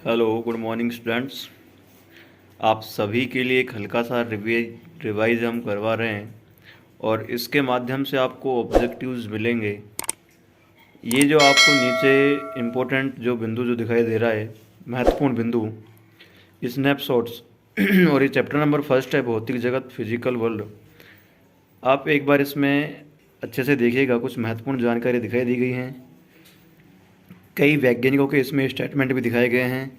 Hello, good morning students. आप सभी के लिए एक हल्का सा रिवाइज हम करवा रहे हैं और इसके माध्यम से आपको ऑब्जेक्टिव्स मिलेंगे। ये जो आपको नीचे इम्पोर्टेंट जो बिंदु जो दिखाई दे रहा है, महत्वपूर्ण बिंदु, स्नैपशॉट्स और ये चैप्टर नंबर फर्स्ट है, भौतिक जगत फिजिकल वर्ल्ड। आप एक बार इसमें अच्छे से देखिएगा, कुछ महत्वपूर्ण जानकारी दिखाई दी गई हैं। कई वैज्ञानिकों के इसमें स्टेटमेंट भी दिखाए गए हैं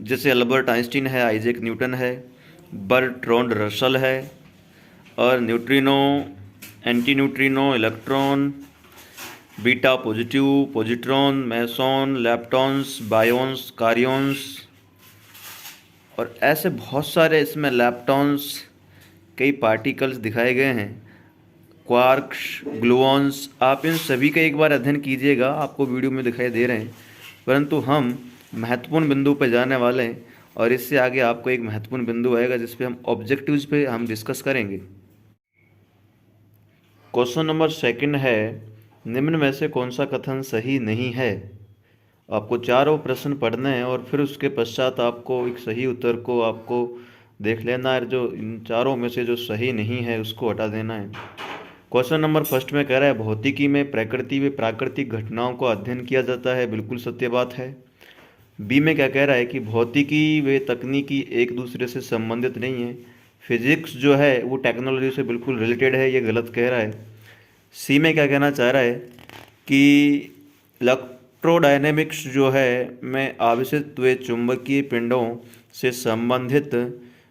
जैसे अल्बर्ट आइंस्टीन है, आइजैक न्यूटन है, बर्ट्रैंड रसल है, और neutrino, anti neutrino, electron, beta positive, positron, meson, leptons, baryons, कार्योन्स, और ऐसे बहुत सारे इसमें लैप्टॉन्स, कई पार्टिकल्स दिखाए गए हैं, क्वार्क्स, ग्लूऑन्स। आप इन सभी का एक बार अध्ययन कीजिएगा, आपको वीडियो में दिखाई दे रहे हैं, परंतु हम महत्वपूर्ण बिंदु पर जाने वाले हैं और इससे आगे आपको एक महत्वपूर्ण बिंदु आएगा जिस पे हम ऑब्जेक्टिव्स पे हम डिस्कस करेंगे। क्वेश्चन नंबर सेकंड है, निम्न में से कौन सा कथन सही नहीं है। आपको चारों प्रश्न पढ़ने हैं और फिर उसके पश्चात आपको एक सही उत्तर को आपको देख लेना है, जो इन चारों में से जो सही नहीं है उसको हटा देना है। क्वेश्चन नंबर फर्स्ट में कह रहा है, भौतिकी में प्रकृति व प्राकृतिक घटनाओं का अध्ययन किया जाता है। बिल्कुल सत्य बात है। बी में क्या कह रहा है कि भौतिकी व तकनीकी एक दूसरे से संबंधित नहीं है। फिजिक्स जो है वो टेक्नोलॉजी से बिल्कुल रिलेटेड है, ये गलत कह रहा है। सी में क्या कहना चाह रहा है कि इलेक्ट्रोडायनेमिक्स जो है में आवेशित व चुंबकीय पिंडों से संबंधित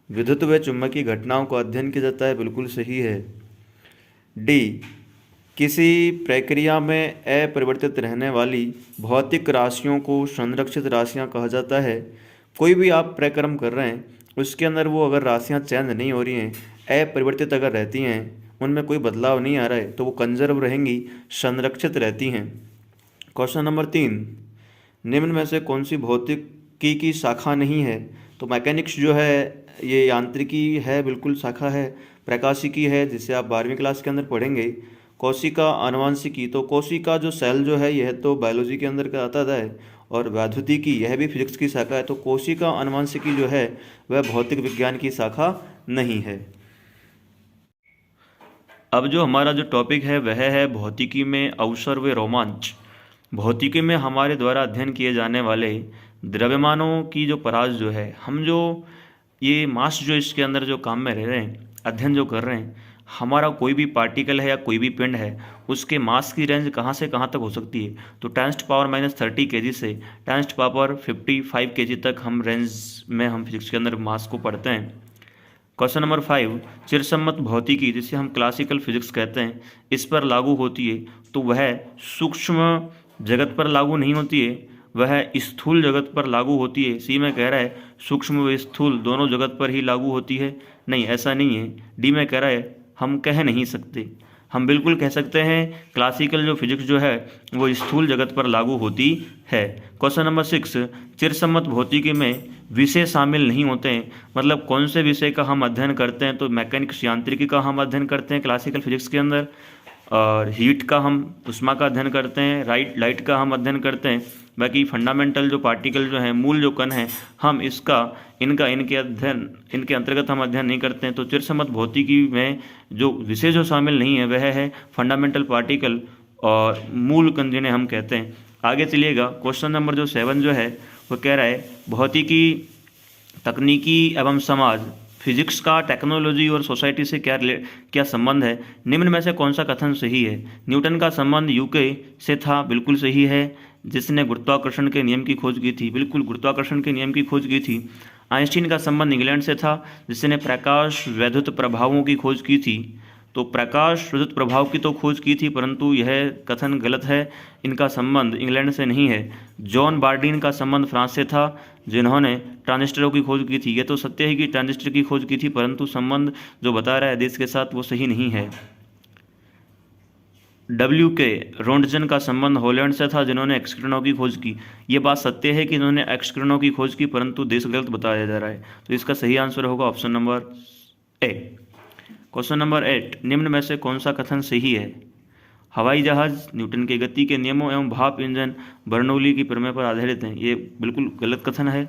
विद्युत व चुंबकीय घटनाओं का अध्ययन किया जाता है। बिल्कुल सही है। डी, किसी प्रक्रिया में अपरिवर्तित रहने वाली भौतिक राशियों को संरक्षित राशियां कहा जाता है। कोई भी आप प्रक्रम कर रहे हैं उसके अंदर वो अगर राशियां चेंज नहीं हो रही हैं, अपरिवर्तित अगर रहती हैं, उनमें कोई बदलाव नहीं आ रहा है, तो वो कंजर्व रहेंगी, संरक्षित रहती हैं। क्वेश्चन नंबर 3, निम्न में से कौन सी भौतिकी की शाखा नहीं है। तो मैकेनिक्स जो है ये यांत्रिकी है, बिल्कुल शाखा है। प्रकाशिकी है जिसे आप 12वीं क्लास के अंदर पढ़ेंगे। कोशिका आनुवंशिकी, तो कोशिका जो सेल जो है यह तो बायोलॉजी के अंदर का आता है, और वैद्युतिकी यह भी फिजिक्स की शाखा है। तो कोशिका आनुवंशिकी जो है वह भौतिक विज्ञान की शाखा नहीं है। अब जो हमारा जो टॉपिक है वह है भौतिकी में अवसर व रोमांच। भौतिकी में हमारे द्वारा अध्ययन किए जाने वाले द्रव्यमानों की जो परास जो है, हम जो ये मास जो इसके अंदर जो काम में रह रहे हैं, अध्ययन जो कर रहे हैं, हमारा कोई भी पार्टिकल है या कोई भी पिंड है, उसके मास की रेंज कहाँ से कहाँ तक हो सकती है। तो 10⁻³ kg से 10⁻55 kg तक हम रेंज में हम फिजिक्स के अंदर मास को पढ़ते हैं। क्वेश्चन नंबर 5, चिरसम्मत भौतिकी जिसे हम क्लासिकल फिजिक्स कहते हैं, इस पर लागू होती है। तो वह सूक्ष्म जगत पर लागू नहीं होती है, वह स्थूल जगत पर लागू होती है। सी में कह रहा है सूक्ष्म व स्थूल दोनों जगत पर ही लागू होती है। नहीं, ऐसा नहीं है। डी में कह रहा है हम कह नहीं सकते, हम बिल्कुल कह सकते हैं क्लासिकल जो फिजिक्स जो है वो स्थूल जगत पर लागू होती है। क्वेश्चन नंबर 6, चिरसम्मत भौतिकी में विषय शामिल नहीं होते हैं। मतलब कौन से विषय का हम अध्ययन करते हैं। तो मैकेनिक्स यांत्रिकी का हम अध्ययन करते हैं क्लासिकल फिजिक्स के अंदर, और हीट का हम उष्मा का अध्ययन करते हैं, लाइट का हम अध्ययन करते हैं। बाकी फंडामेंटल जो पार्टिकल जो है, मूल जो कण है, हम इनके अंतर्गत हम अध्ययन नहीं करते हैं। तो चिरसम्मत भौतिकी में जो विषय जो शामिल नहीं है वह है फंडामेंटल पार्टिकल और मूल कण जिन्हें हम कहते हैं। आगे चलिएगा, क्वेश्चन नंबर जो 7 जो है वो कह रहा है भौतिकी, तकनीकी एवं समाज, फिजिक्स का टेक्नोलॉजी और सोसाइटी से क्या संबंध है। निम्न में से कौन सा कथन सही है। न्यूटन का संबंध यूके से था। बिल्कुल सही है। जिसने गुरुत्वाकर्षण के नियम की खोज की थी, बिल्कुल गुरुत्वाकर्षण के नियम की खोज की थी। आइंस्टीन का संबंध इंग्लैंड से था, जिसने प्रकाश वैद्युत प्रभावों की खोज की थी। तो प्रकाश विद्युत प्रभाव की तो खोज की थी, परंतु यह कथन गलत है, इनका संबंध इंग्लैंड से नहीं है। जॉन बार्डीन का संबंध फ्रांस से था, जिन्होंने ट्रांजिस्टरों की खोज की थी। यह तो सत्य है कि ट्रांजिस्टर की खोज की थी, परंतु संबंध जो बता रहा है देश के साथ वो सही नहीं है। WK रोंटजन का संबंध हॉलैंड से था, जिन्होंने एक्स किरणों की खोज की। ये बात सत्य है कि इन्होंने एक्स किरणों की खोज की, परंतु देश गलत बताया जा रहा है। तो इसका सही आंसर होगा option number A. Question number 8, निम्न में से कौन सा कथन सही है। हवाई जहाज न्यूटन के गति के नियमों एवं भाप इंजन बर्नौली की प्रमेय पर आधारित हैं। ये बिल्कुल गलत कथन है।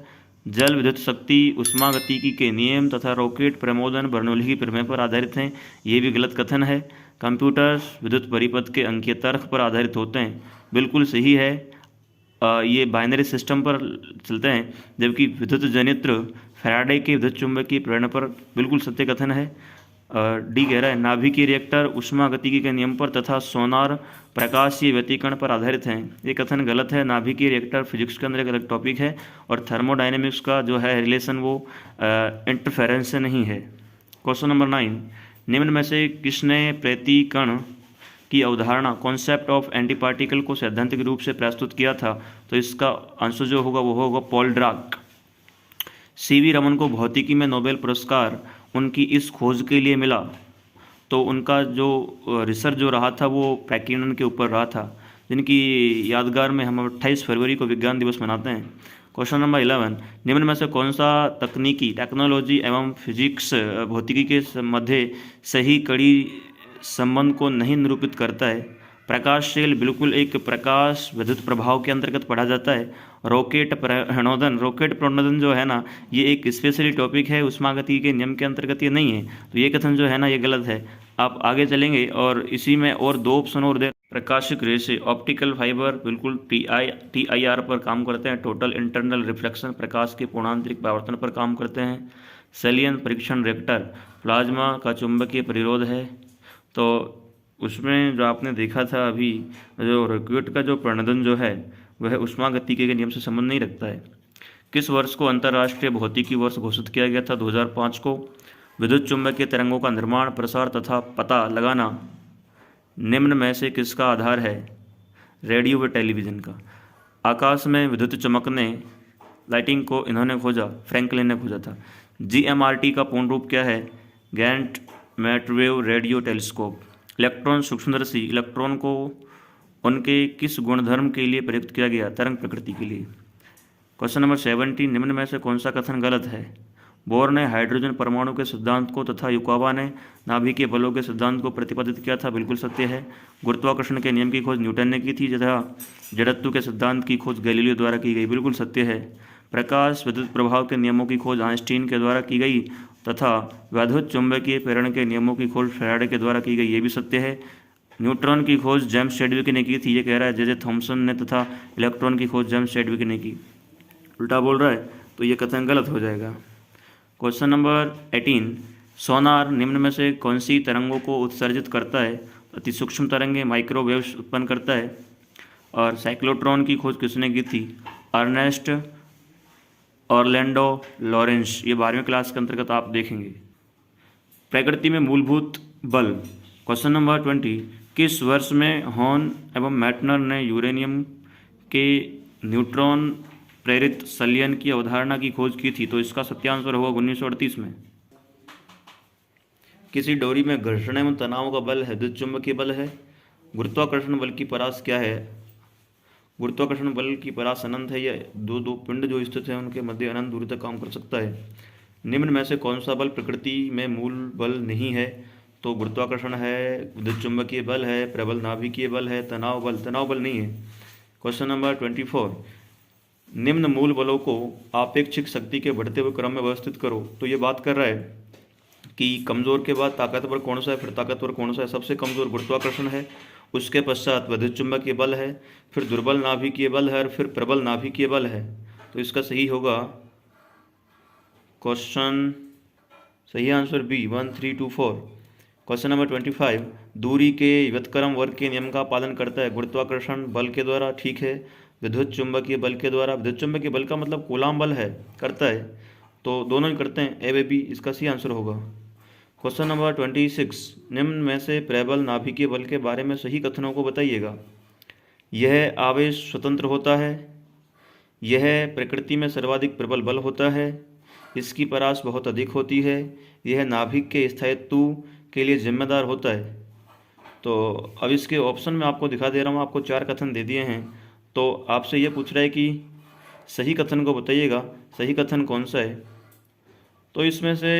जल विद्युत शक्ति उष्मागतिकी के नियम तथा रॉकेट प्रमोदन बर्नौली की प्रमेय पर आधारित हैं। ये भी गलत कथन है। कंप्यूटर्स विद्युत परिपथ के अंकीय तर्क पर आधारित होते हैं। बिल्कुल सही है। ये बाइनरी सिस्टम पर चलते हैं, जबकि विद्युत जनित्र फैराडे के विद्युत चुंबकीय प्रेरण पर बिल्कुल सत्य कथन है। डी कह रहा है नाभिकीय रिएक्टर उष्मागतिकी के नियम पर तथा सोनार प्रकाशीय व्यतिकरण पर आधारित हैं। ये कथन गलत है। नाभिकीय रिएक्टर फिजिक्स के अंदर एक अलग टॉपिक है और थर्मोडायनेमिक्स का जो है रिलेशन वो इंटरफेरेंस से नहीं है। क्वेश्चन नंबर 9, निम्न में से किसने प्रतिकण की अवधारणा कॉन्सेप्ट ऑफ एंटी पार्टिकल को सैद्धांतिक रूप से प्रस्तुत किया था? तो इसका आंसर जो होगा वो होगा पॉल डिराक। सीवी रमन को भौतिकी में नोबेल पुरस्कार उनकी इस खोज के लिए मिला। तो उनका जो रिसर्च जो रहा था वो प्रकीर्णन के ऊपर रहा था, जिनकी यादगार में हम 28 फरवरी को विज्ञान दिवस मनाते हैं। क्वेश्चन नंबर 11, निम्न में से कौन सा तकनीकी टेक्नोलॉजी एवं फिजिक्स भौतिकी के मध्य सही कड़ी संबंध को नहीं निरूपित करता है? प्रकाशशील बिल्कुल एक प्रकाश विद्युत प्रभाव के अंतर्गत पढ़ा जाता है। रॉकेट प्रणोदन जो है ना, ये एक स्पेशली टॉपिक है, उष्मागतिकी के नियम के अंतर्गत ये नहीं है। तो ये कथन जो है ना ये गलत है। आप आगे चलेंगे और इसी में और 2 ऑप्शन और दे। प्रकाशिक रेशे ऑप्टिकल फाइबर बिल्कुल TIR पर काम करते हैं। टोटल इंटरनल रिफ्लेक्शन प्रकाश के पूर्णांतरिक परावर्तन पर काम करते हैं। सेलियन परीक्षण रिएक्टर प्लाज्मा का चुंबकीय प्रतिरोध है। तो उसमें जो आपने देखा था अभी, जो रॉकेट का जो प्रणोदन जो है वह उष्मागतिकी के नियम से संबंध नहीं रखता है। किस वर्ष को अंतर्राष्ट्रीय भौतिकी वर्ष घोषित किया गया था? 2005 को। विद्युत चुंबकीय तरंगों का निर्माण, प्रसार तथा पता लगाना निम्न में से किसका आधार है? रेडियो व टेलीविज़न का। आकाश में विद्युत चमकने लाइटिंग को इन्होंने खोजा, फ्रैंकलिन ने खोजा था। GMRT का पूर्ण रूप क्या है? Giant metrewave radio telescope. Electron सूक्ष्मदर्शी इलेक्ट्रॉन को उनके किस गुणधर्म के लिए प्रयुक्त किया गया? तरंग प्रकृति के लिए। क्वेश्चन नंबर 17, निम्न में से कौन सा कथन गलत है? बोर ने हाइड्रोजन परमाणु के सिद्धांत को तथा युकावा ने नाभिकीय बलों के सिद्धांत को प्रतिपादित किया था। बिल्कुल सत्य है। गुरुत्वाकर्षण के नियम की खोज न्यूटन ने की थी तथा जड़त्व के सिद्धांत की खोज गैलीलियो द्वारा की गई। बिल्कुल सत्य है। प्रकाश विद्युत प्रभाव के नियमों की खोज आइंस्टीन के द्वारा की गई तथा वैद्युत चुंबकीय प्रेरण के नियमों की खोज फैराडे के द्वारा की गई। ये भी सत्य है। न्यूट्रॉन की खोज जेम्स चैडविक ने की थी, ये कह रहा है जे थॉमसन ने, तथा इलेक्ट्रॉन की खोज जेम्स चैडविक ने की। उल्टा बोल रहा है, तो ये कथन गलत हो जाएगा। क्वेश्चन नंबर 18, सोनार निम्न में से कौन सी तरंगों को उत्सर्जित करता है? अति सूक्ष्म तरंगें, माइक्रोवेव्स उत्पन्न करता है। और साइक्लोट्रॉन की खोज किसने की थी? Ernest Orlando Lawrence. ये 12वीं क्लास के अंतर्गत आप देखेंगे। प्रकृति में मूलभूत बल। क्वेश्चन नंबर 20, किस वर्ष में हॉर्न एवं मैटनर ने यूरेनियम के न्यूट्रॉन प्रेरित संलयन की अवधारणा की खोज की थी? तो इसका सत्य आंसर होगा 1938 में। किसी डोरी में घर्षण एवं तनाव का बल है, विद्युत चुंबकीय बल है। गुरुत्वाकर्षण बल की परास क्या है? गुरुत्वाकर्षण बल की परास अनंत है। यह दो पिंड जो स्थित है उनके मध्य अनंत दूरी तक काम कर सकता है। निम्न में से कौन सा बल प्रकृति में मूल बल नहीं है? तो गुरुत्वाकर्षण है, विद्युत चुंबकीय बल है, प्रबल नाभिकीय बल है, तनाव बल नहीं है। क्वेश्चन नंबर 24, निम्न मूल बलों को आपेक्षिक शक्ति के बढ़ते हुए क्रम में व्यवस्थित करो। तो ये बात कर रहा है कि कमज़ोर के बाद ताकतवर कौन सा है, फिर ताकतवर कौन सा है। सबसे कमज़ोर गुरुत्वाकर्षण है, उसके पश्चात विद्युत चुंबकीय बल है, फिर दुर्बल नाभिकीय बल है और फिर प्रबल नाभिकीय बल है। तो इसका सही होगा क्वेश्चन, सही आंसर बी 1, 3, 2, 4। क्वेश्चन नंबर 25, दूरी के व्युत्क्रम वर्ग के नियम का पालन करता है? गुरुत्वाकर्षण बल के द्वारा, ठीक है। विद्युत चुंबकीय बल के द्वारा, विद्युत चुंबकीय बल का मतलब कूलाम बल है, करता है। तो दोनों ही करते हैं, ए व बी, इसका सही आंसर होगा। क्वेश्चन नंबर 26, निम्न में से प्रबल नाभिकीय बल के बारे में सही कथनों को बताइएगा। यह आवेश स्वतंत्र होता है, यह प्रकृति में सर्वाधिक प्रबल बल होता है, इसकी परास बहुत अधिक होती है, यह नाभिक के स्थायित्व के लिए जिम्मेदार होता है। तो अब इसके ऑप्शन में आपको दिखा दे रहा हूँ, आपको 4 कथन दे दिए हैं। तो आपसे यह पूछ रहा है कि सही कथन को बताइएगा, सही कथन कौन सा है। तो इसमें से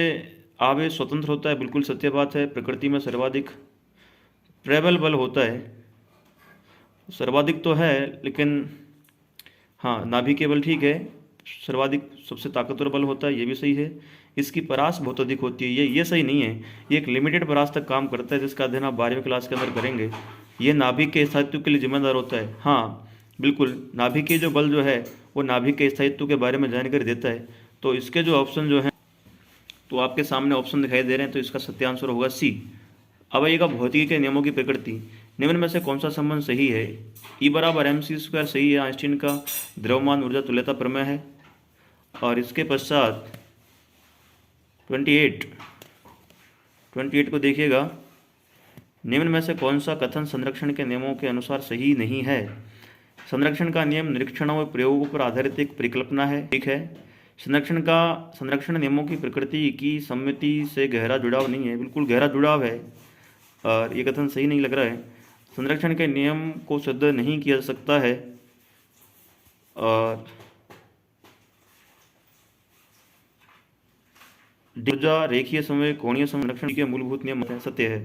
आवेश स्वतंत्र होता है, बिल्कुल सत्य बात है। प्रकृति में सर्वाधिक प्रबल बल होता है, सर्वाधिक तो है, लेकिन हाँ, नाभिकीय बल ठीक है, सर्वाधिक सबसे ताकतवर बल होता है, ये भी सही है। इसकी परास बहुत अधिक होती है, ये सही नहीं है। ये एक लिमिटेड परास तक काम करता है, जिसका अध्ययन आप 12वीं क्लास के अंदर करेंगे। ये नाभिक के स्थायित्व के लिए जिम्मेदार होता है। हाँ बिल्कुल, नाभिकीय जो बल जो है वो नाभिक के स्थायित्व के बारे में जानकारी देता है। तो इसके जो ऑप्शन जो है, तो आपके सामने ऑप्शन दिखाई दे रहे हैं, तो इसका सत्य आंसर होगा सी। अब आइएगा भौतिकी के नियमों की प्रकृति। निम्न में से कौन सा संबंध सही है? E बराबर mc² सही है, आइंस्टीन का द्रव्यमान ऊर्जा तुल्यता प्रमेय है। और इसके पश्चात 28 को देखिएगा। निम्न में से कौन सा कथन संरक्षण के नियमों के अनुसार सही नहीं है? संरक्षण का नियम निरीक्षणों व प्रयोगों पर आधारित एक परिकल्पना है, ठीक है। संरक्षण नियमों की प्रकृति की सम्मिति से गहरा जुड़ाव नहीं है, बिल्कुल गहरा जुड़ाव है, और ये कथन सही नहीं लग रहा है। संरक्षण के नियम को सिद्ध नहीं किया जा सकता है, और ऊर्जा रेखीय समय कोणीय संरक्षण के मूलभूत नियम सत्य है।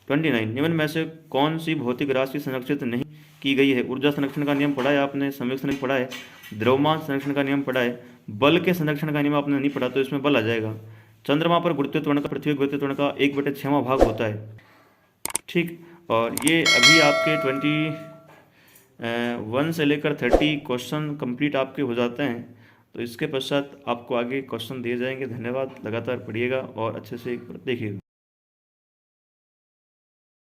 29 निम्न में से कौन सी भौतिक राशि संरक्षित नहीं की गई है? ऊर्जा संरक्षण का नियम पढ़ा है आपने, संवेग संरक्षण पढ़ा है, द्रव्यमान संरक्षण का नियम पढ़ा है, बल के संरक्षण का नियम आपने नहीं पढ़ा, तो इसमें बल आ जाएगा। चंद्रमा पर गुरुत्वीय त्वरण का पृथ्वी गुरुत्वीय त्वरण का 1/6वां भाग होता है, ठीक। और ये अभी आपके 21 से लेकर 30 क्वेश्चन कंप्लीट आपके हो जाते हैं। तो इसके पश्चात आपको आगे क्वेश्चन दिए जाएंगे। धन्यवाद, लगातार पढ़िएगा और अच्छे से देखिएगा।